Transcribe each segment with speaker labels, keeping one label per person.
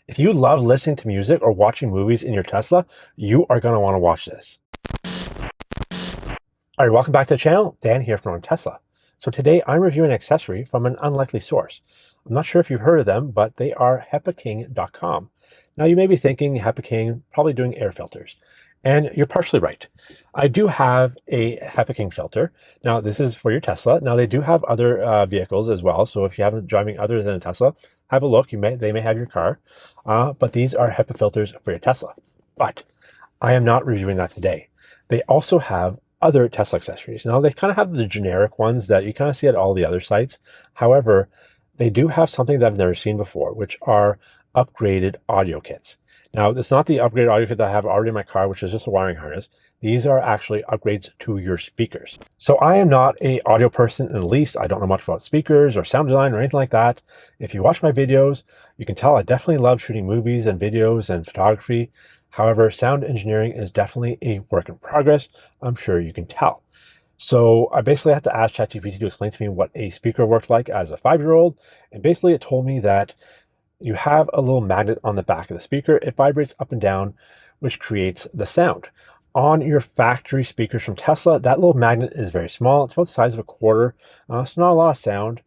Speaker 1: If you love listening to music or watching movies in your Tesla, you are going to want to watch this. All right, welcome back to the channel. Dan here from Tesla. So today I'm reviewing an accessory from an unlikely source. I'm not sure if you've heard of them, but they are HepaKing.com. Now you may be thinking HepaKing probably doing air filters, and you're partially right. I do have a HepaKing filter. Now this is for your Tesla. Now they do have other vehicles as well. So if you haven't driving other than a Tesla, have a look. They may have your car, but these are HEPA filters for your Tesla. But I am not reviewing that today. They also have other Tesla accessories. Now they kind of have the generic ones that you kind of see at all the other sites. However, they do have something that I've never seen before, which are upgraded audio kits. Now, it's not the upgraded audio kit that I have already in my car, which is just a wiring harness. These are actually upgrades to your speakers. So I am not an audio person in the least. I don't know much about speakers or sound design or anything like that. If you watch my videos, you can tell I definitely love shooting movies and videos and photography. However, sound engineering is definitely a work in progress. I'm sure you can tell. So I basically had to ask ChatGPT to explain to me what a speaker worked like as a 5-year-old. And basically it told me that you have a little magnet on the back of the speaker. It vibrates up and down, which creates the sound. On your factory speakers from Tesla, that little magnet is very small. It's about the size of a quarter. So not a lot of sound.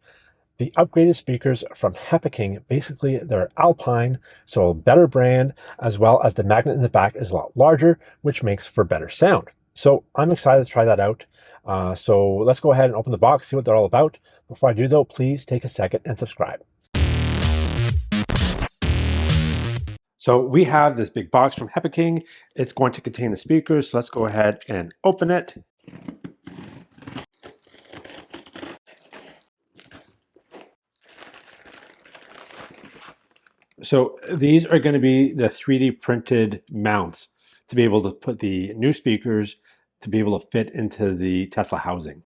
Speaker 1: The upgraded speakers from HepaKing, basically they're Alpine, so a better brand, as well as the magnet in the back is a lot larger, which makes for better sound. So I'm excited to try that out. So let's go ahead and open the box, see what they're all about. Before I do though, please take a second and subscribe. So we have this big box from HepaKing. It's going to contain the speakers. So let's go ahead and open it. So these are going to be the 3D printed mounts to be able to put the new speakers to be able to fit into the Tesla housing.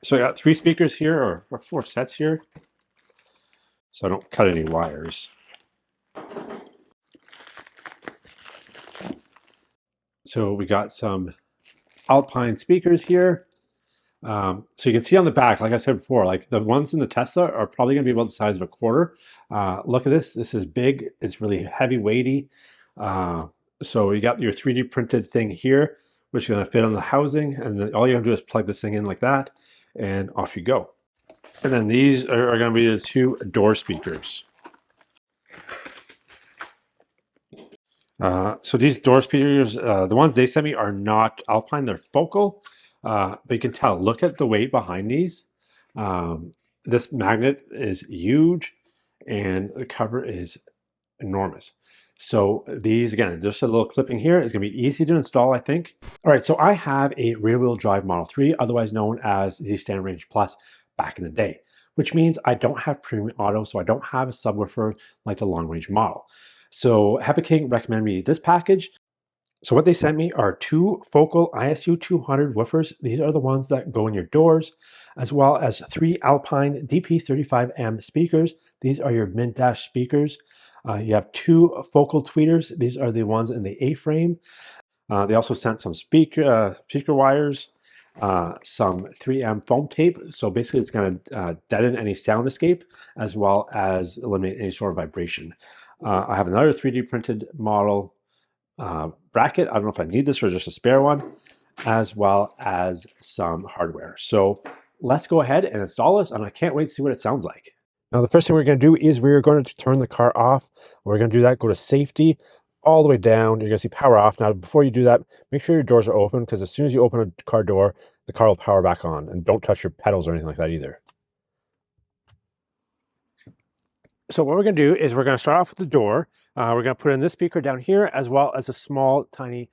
Speaker 1: So I got 3 speakers here, or 4 sets here, so I don't cut any wires. So we got some Alpine speakers here. So you can see on the back, like I said before, like the ones in the Tesla are probably going to be about the size of a quarter. Look at this. This is big. It's really heavy weighty. So you got your 3D printed thing here, which is going to fit on the housing. And then all you have to do is plug this thing in like that, and off you go. And then these are going to be the 2 door speakers. So these door speakers, the ones they sent me are not Alpine, they're Focal. But you can tell, look at the weight behind these. This magnet is huge and the cover is enormous. So these, again, just a little clipping here is going to be easy to install, I think. All right, so I have a rear-wheel drive Model 3, otherwise known as the Standard Range Plus back in the day, which means I don't have premium auto, so I don't have a subwoofer like the long-range model. So HepaKing recommended me this package. So what they sent me are 2 Focal ISU 200 woofers. These are the ones that go in your doors, as well as 3 Alpine DP35M speakers. These are your mid-dash speakers. You have 2 Focal tweeters. These are the ones in the A-frame. They also sent some speaker wires, some 3M foam tape. So basically it's going to deaden any sound escape, as well as eliminate any sort of vibration. I have another 3D printed model bracket. I don't know if I need this or just a spare one, as well as some hardware. So let's go ahead and install this, and I can't wait to see what it sounds like. Now, the first thing we're going to do is we're going to turn the car off. We're going to do that, go to safety, all the way down. You're going to see power off. Now, before you do that, make sure your doors are open, because as soon as you open a car door, the car will power back on. And don't touch your pedals or anything like that either. So what we're going to do is we're going to start off with the door. We're going to put in this speaker down here, as well as a small, tiny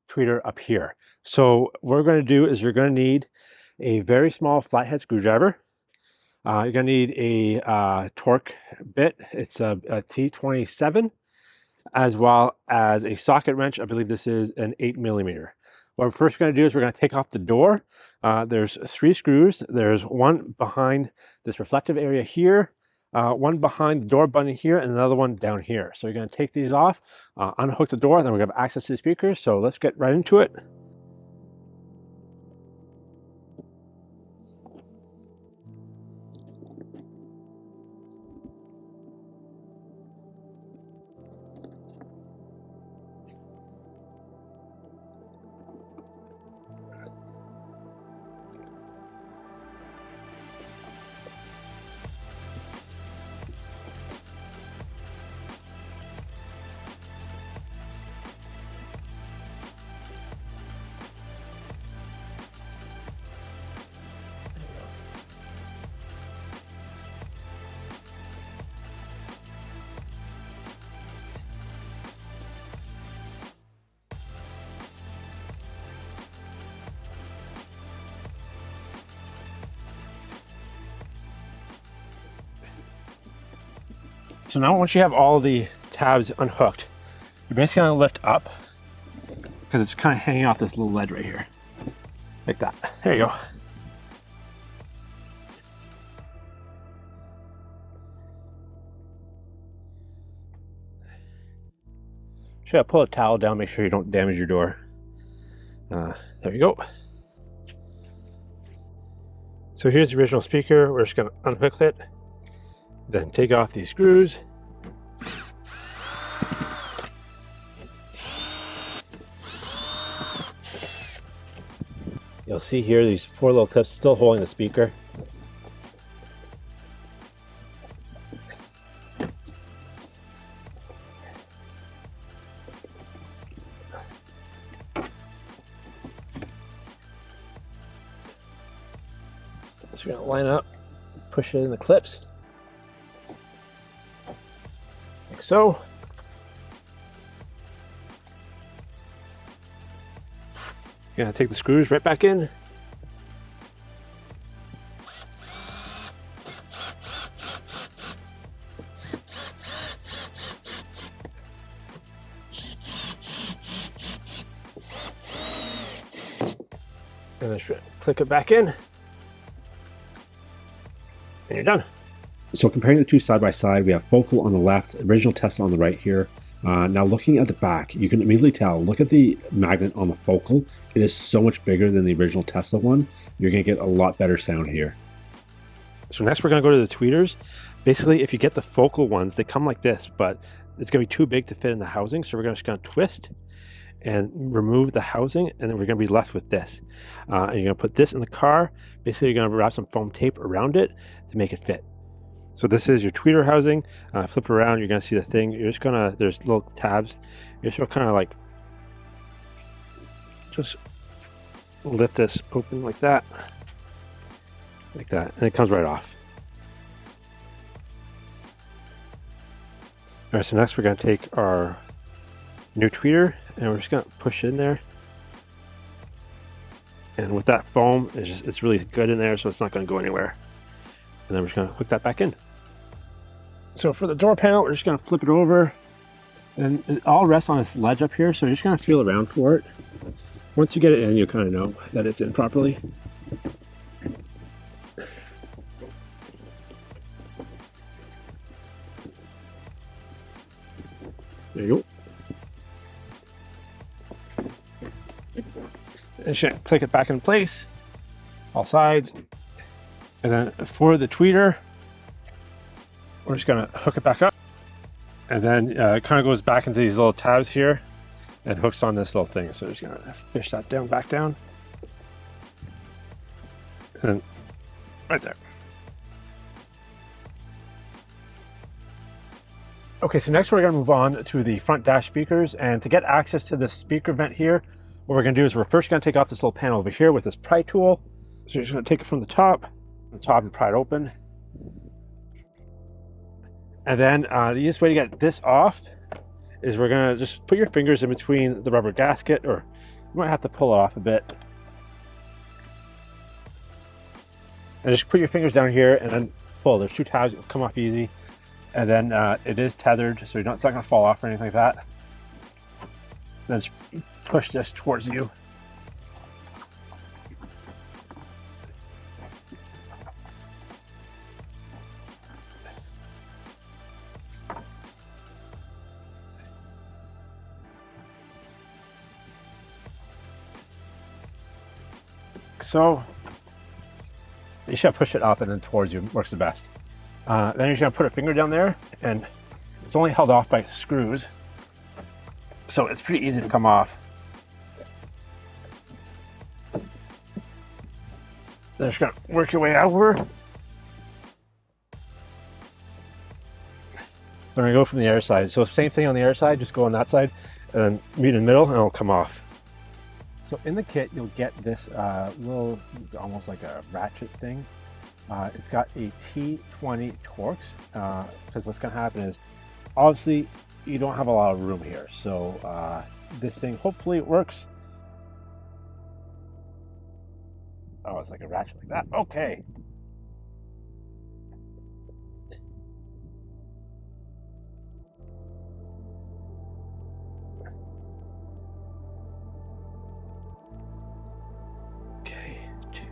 Speaker 1: tweeter up here. So what we're going to do is you're going to need a very small flathead screwdriver. You're going to need a torque bit. It's a T27, as well as a socket wrench. I believe this is an 8mm. What we're first going to do is we're going to take off the door. There's 3 screws. There's one behind this reflective area here, one behind the door button here, and another one down here. So you're going to take these off, unhook the door, then we're going to have access to the speakers. So let's get right into it. So now once you have all the tabs unhooked, you're basically going to lift up because it's kind of hanging off this little ledge right here. Like that. There you go. Should I pull a towel down, make sure you don't damage your door. There you go. So here's the original speaker. We're just going to unhook it, then take off these screws. You'll see here these 4 little clips still holding the speaker. So you're going to line up, push it in the clips, like so. You're going to take the screws right back in. And then click it back in. And you're done. So comparing the two side by side, we have focal on the left, original TELSA on the right here. Now looking at the back, you can immediately tell, look at the magnet on the focal. It is so much bigger than the original TELSA one. You're going to get a lot better sound here. So next we're going to go to the tweeters. Basically, if you get the focal ones, they come like this, but it's going to be too big to fit in the housing. So we're just going to twist and remove the housing, and then we're going to be left with this. And you're going to put this in the car. Basically, you're going to wrap some foam tape around it to make it fit. So this is your tweeter housing. Flip it around, you're going to see the thing. You're just going to, there's little tabs. You're just going to kind of like, just lift this open like that, and it comes right off. All right, so next we're going to take our new tweeter and we're just going to push it in there. And with that foam, it's really good in there, so it's not going to go anywhere. And then we're just going to hook that back in. So for the door panel, we're just going to flip it over, and it all rests on this ledge up here, so you're just going to feel around for it. Once you get it in, you'll kind of know that it's in properly. There you go. And just click it back in place, all sides. And then for the tweeter, we're just going to hook it back up. And then it kind of goes back into these little tabs here and hooks on this little thing. So just going to fish that down, back down. And right there. Okay, so next we're going to move on to the front dash speakers. And to get access to this speaker vent here, what we're going to do is we're first going to take off this little panel over here with this pry tool. So you're just going to take it from the top and pry it open. And then the easiest way to get this off is we're going to just put your fingers in between the rubber gasket, or you might have to pull it off a bit. And just put your fingers down here and then pull. There's 2 tabs, it'll come off easy. And then it is tethered, so it's not going to fall off or anything like that. Then just push this towards you. So you should push it up and then towards you, works the best. Then you're just gonna put a finger down there, and it's only held off by screws, so it's pretty easy to come off. Then just gonna work your way over. We're gonna go from the other side. So same thing on the other side, just go on that side and then meet in the middle and it'll come off. So in the kit, you'll get this little, almost like a ratchet thing. It's got a T20 Torx, because what's gonna happen is, obviously, you don't have a lot of room here. So this thing, hopefully it works. Oh, it's like a ratchet like that. Okay.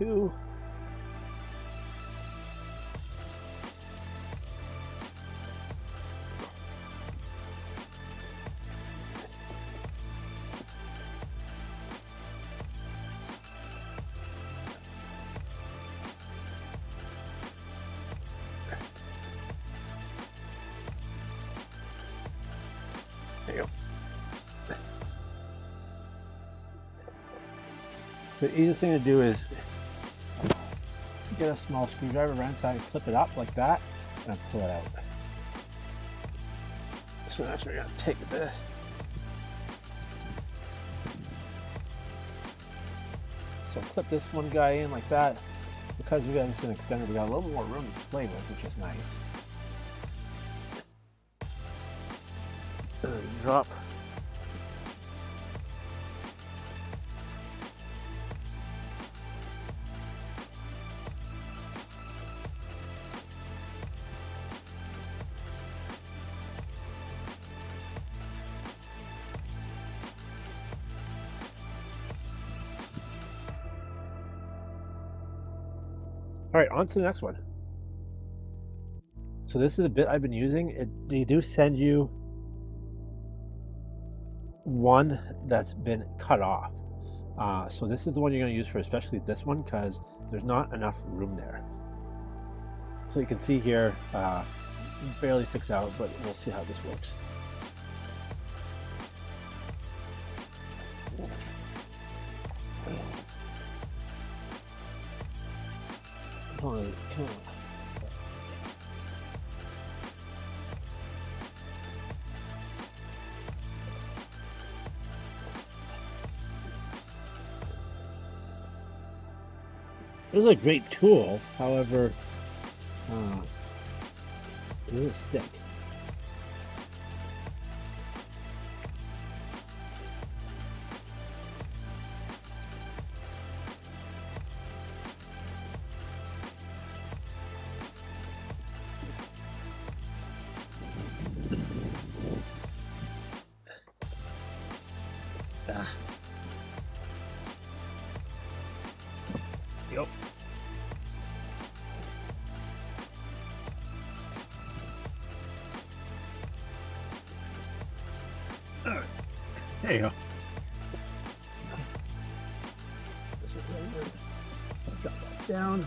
Speaker 1: 2. There you go. The easiest thing to do is get a small screwdriver around inside and clip it up like that and pull it out. So that's where you're going to take this. So clip this one guy in like that. Because we got this an extender, we got a little more room to play with, which is nice. Drop. All right, on to the next one. So this is the bit I've been using. They do send you one that's been cut off. So this is the one you're going to use for especially this one because there's not enough room there. So you can see here, it barely sticks out, but we'll see how this works. This is a great tool, however, it doesn't stick. Yep. All right. There you go. Drop that down.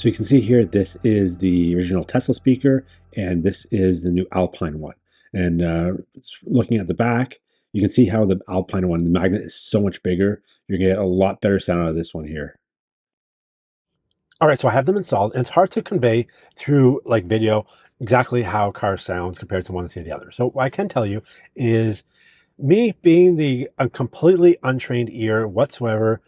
Speaker 1: So you can see here, this is the original Tesla speaker, and this is the new Alpine one. And looking at the back, you can see how the Alpine one, the magnet is so much bigger. You're gonna get a lot better sound out of this one here. All right, so I have them installed, and it's hard to convey through like video exactly how a car sounds compared to one to the other. So what I can tell you is me being the a completely untrained ear whatsoever,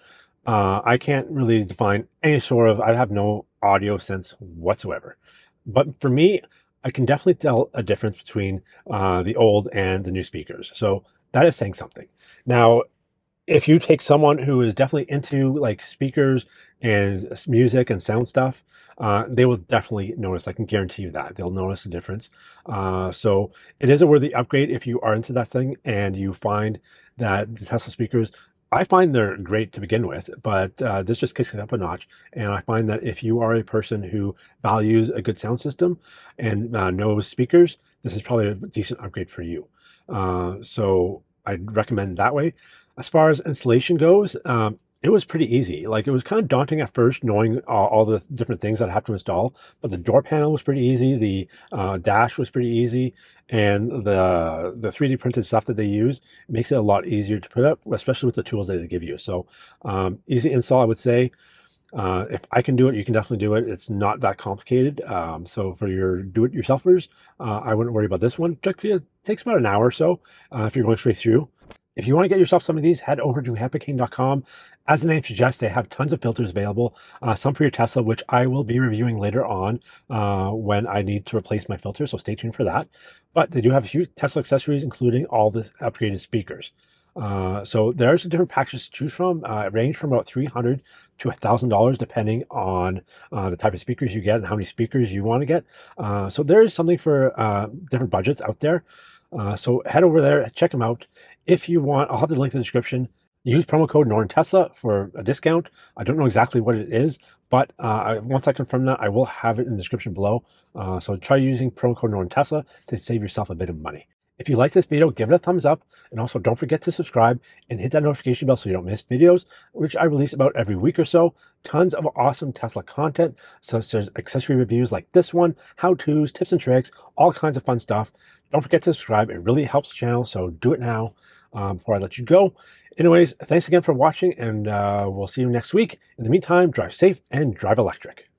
Speaker 1: I can't really define any sort of, I have no audio sense whatsoever. But for me, I can definitely tell a difference between the old and the new speakers. So that is saying something. Now, if you take someone who is definitely into like speakers and music and sound stuff, they will definitely notice. I can guarantee you that they'll notice a difference. So it is a worthy upgrade if you are into that thing and you find that the Tesla speakers. I find they're great to begin with, but this just kicks it up a notch. And I find that if you are a person who values a good sound system and knows speakers, this is probably a decent upgrade for you. So I'd recommend that way. As far as installation goes, it was pretty easy. Like, it was kind of daunting at first, knowing all the different things that I have to install. But the door panel was pretty easy. The dash was pretty easy, and the 3D printed stuff that they use makes it a lot easier to put up, especially with the tools that they give you. So easy install, I would say. If I can do it, you can definitely do it. It's not that complicated. So for your do-it-yourselfers, I wouldn't worry about this one. It takes about an hour or so if you're going straight through. If you want to get yourself some of these, head over to HepaKing.com. As the name suggests, they have tons of filters available, some for your Tesla, which I will be reviewing later on when I need to replace my filter, so stay tuned for that. But they do have a few Tesla accessories, including all the upgraded speakers. So there's different packages to choose from, range from about $300 to $1,000, depending on the type of speakers you get and how many speakers you want to get. So there is something for different budgets out there. So head over there, check them out. If you want, I'll have the link in the description. Use promo code NortonTesla for a discount. I don't know exactly what it is, but once I confirm that, I will have it in the description below. So try using promo code NortonTesla to save yourself a bit of money. If you like this video, give it a thumbs up, and also don't forget to subscribe and hit that notification bell so you don't miss videos, which I release about every week or so. Tons of awesome Tesla content, such as accessory reviews like this one, how-tos, tips and tricks, all kinds of fun stuff. Don't forget to subscribe. It really helps the channel, so do it now before I let you go. Anyways, thanks again for watching, and we'll see you next week. In the meantime, drive safe and drive electric.